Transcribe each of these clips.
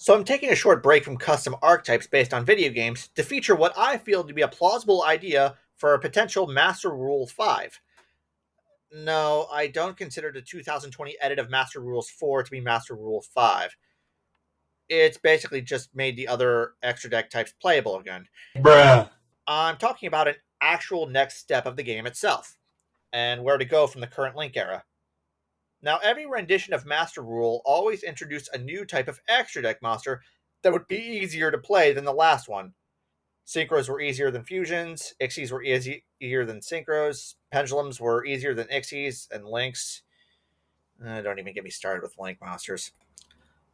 So I'm taking a short break from custom archetypes based on video games to feature what I feel to be a plausible idea for a potential Master Rule 5. No, I don't consider the 2020 edit of Master Rules 4 to be Master Rule 5. It's basically just made the other extra deck types playable again. Bruh. I'm talking about an actual next step of the game itself, and where to go from the current Link era. Now, every rendition of Master Rule always introduced a new type of extra deck monster that would be easier to play than the last one. Synchros were easier than fusions, Ixies were easier than synchros, pendulums were easier than Ixies, and links. Don't even get me started with link monsters.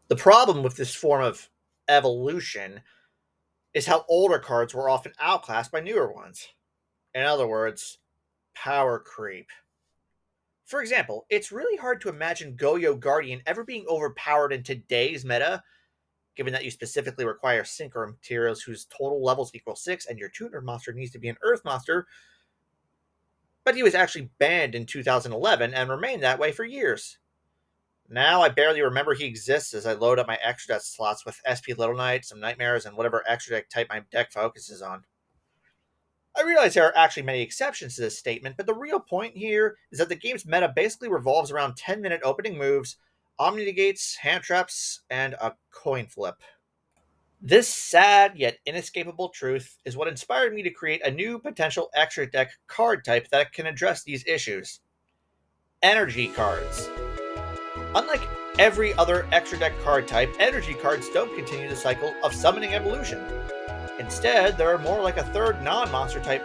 The problem with this form of evolution is how older cards were often outclassed by newer ones. In other words, power creep. For example, it's really hard to imagine Goyo Guardian ever being overpowered in today's meta, given that you specifically require synchro materials whose total levels equal 6 and your tuner monster needs to be an earth monster, but he was actually banned in 2011 and remained that way for years. Now I barely remember he exists as I load up my extra deck slots with SP Little Knight, some Nightmares, and whatever extra deck type my deck focuses on. I realize there are actually many exceptions to this statement, but the real point here is that the game's meta basically revolves around 10-minute opening moves, Omni Negates, hand traps, and a coin flip. This sad yet inescapable truth is what inspired me to create a new potential extra deck card type that can address these issues. Energy cards. Unlike every other extra deck card type, energy cards don't continue the cycle of summoning evolution. Instead, they're more like a third non-monster type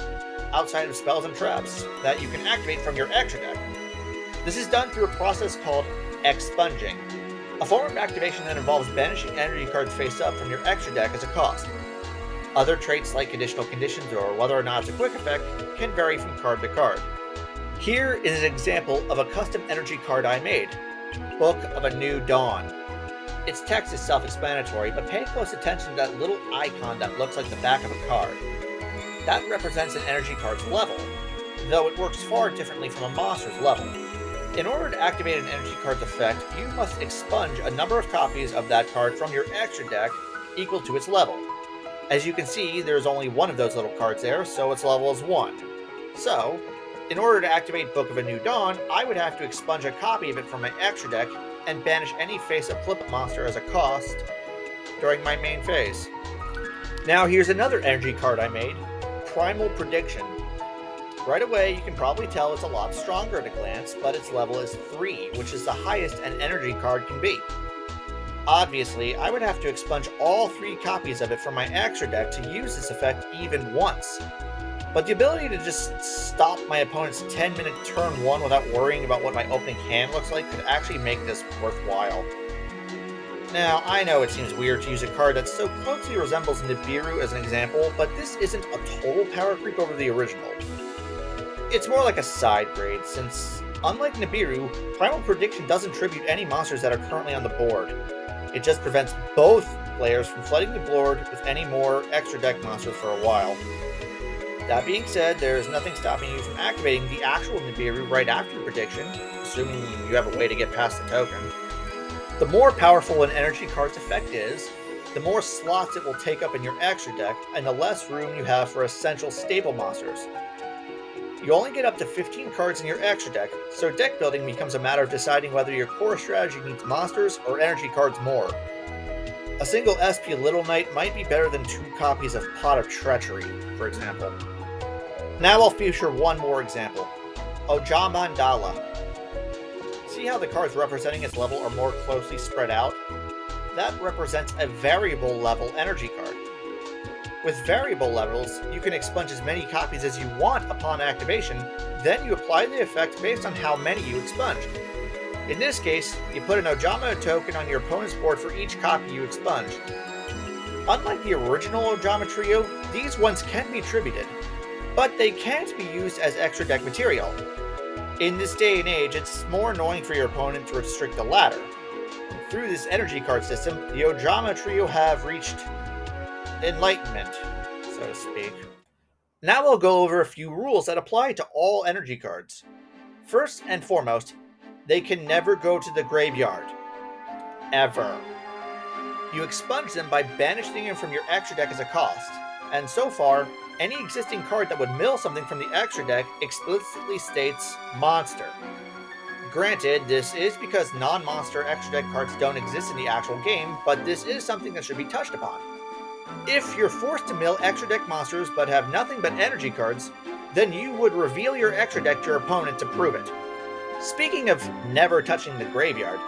outside of spells and traps that you can activate from your extra deck. This is done through a process called expunging, a form of activation that involves banishing energy cards face up from your extra deck as a cost. Other traits like conditional conditions or whether or not it's a quick effect can vary from card to card. Here is an example of a custom energy card I made, Book of a New Dawn. Its text is self-explanatory, but pay close attention to that little icon that looks like the back of a card. That represents an energy card's level, though it works far differently from a monster's level. In order to activate an energy card's effect, you must expunge a number of copies of that card from your extra deck equal to its level. As you can see, there's only one of those little cards there, so its level is 1. So, in order to activate Book of a New Dawn, I would have to expunge a copy of it from my extra deck and banish any face-up flip monster as a cost during my main phase. Now here's another energy card I made, Primal Prediction. Right away, you can probably tell it's a lot stronger at a glance, but its level is 3, which is the highest an energy card can be. Obviously, I would have to expunge all 3 copies of it from my extra deck to use this effect even once. But the ability to just stop my opponent's 10-minute turn 1 without worrying about what my opening hand looks like could actually make this worthwhile. Now, I know it seems weird to use a card that so closely resembles Nibiru as an example, but this isn't a total power creep over the original. It's more like a side grade, since, unlike Nibiru, Primal Prediction doesn't tribute any monsters that are currently on the board. It just prevents both players from flooding the board with any more extra deck monsters for a while. That being said, there's nothing stopping you from activating the actual Nibiru right after Prediction, assuming you have a way to get past the token. The more powerful an energy card's effect is, the more slots it will take up in your extra deck, and the less room you have for essential staple monsters. You only get up to 15 cards in your extra deck, so deck building becomes a matter of deciding whether your core strategy needs monsters or energy cards more. A single SP Little Knight might be better than 2 copies of Pot of Treachery, for example. Now I'll feature one more example, Ojamandala. See how the cards representing its level are more closely spread out? That represents a variable level energy card. With variable levels, you can expunge as many copies as you want upon activation, then you apply the effect based on how many you expunged. In this case, you put an Ojama token on your opponent's board for each copy you expunge. Unlike the original Ojama trio, these ones can be tributed, but they can't be used as extra deck material. In this day and age, it's more annoying for your opponent to restrict the latter. Through this energy card system, the Ojama trio have reached enlightenment, so to speak. Now I'll go over a few rules that apply to all energy cards. First and foremost, they can never go to the graveyard. Ever. You expunge them by banishing them from your extra deck as a cost, and so far, any existing card that would mill something from the extra deck explicitly states monster. Granted, this is because non-monster extra deck cards don't exist in the actual game, but this is something that should be touched upon. If you're forced to mill extra deck monsters but have nothing but energy cards, then you would reveal your extra deck to your opponent to prove it. Speaking of never touching the graveyard,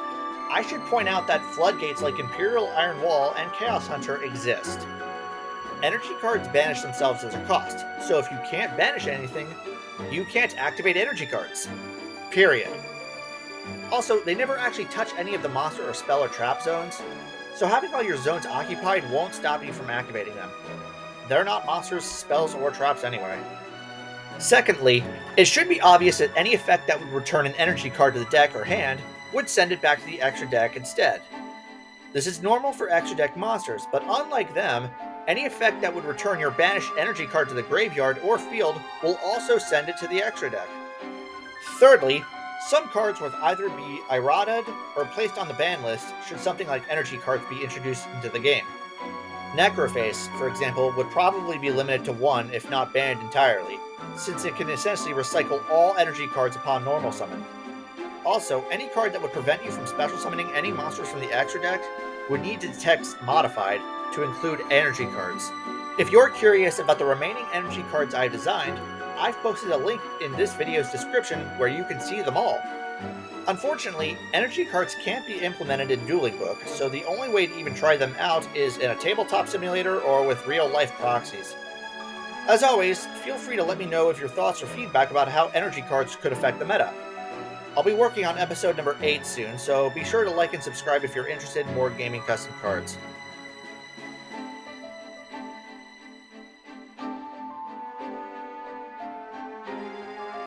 I should point out that floodgates like Imperial Iron Wall and Chaos Hunter exist. Energy cards banish themselves as a cost, so if you can't banish anything, you can't activate energy cards. Period. Also, they never actually touch any of the monster or spell or trap zones, so having all your zones occupied won't stop you from activating them. They're not monsters, spells, or traps anyway. Secondly, it should be obvious that any effect that would return an energy card to the deck or hand would send it back to the extra deck instead. This is normal for extra deck monsters, but unlike them, any effect that would return your banished energy card to the graveyard or field will also send it to the extra deck. Thirdly, some cards would either be errated or placed on the ban list should something like energy cards be introduced into the game. Necroface, for example, would probably be limited to one if not banned entirely, since it can essentially recycle all energy cards upon normal summon. Also, any card that would prevent you from special summoning any monsters from the extra deck would need the text modified to include energy cards. If you're curious about the remaining energy cards I designed, I've posted a link in this video's description where you can see them all. Unfortunately, energy cards can't be implemented in Dueling Book, so the only way to even try them out is in a tabletop simulator or with real-life proxies. As always, feel free to let me know if your thoughts or feedback about how energy cards could affect the meta. I'll be working on episode number 8 soon, so be sure to like and subscribe if you're interested in more gaming custom cards.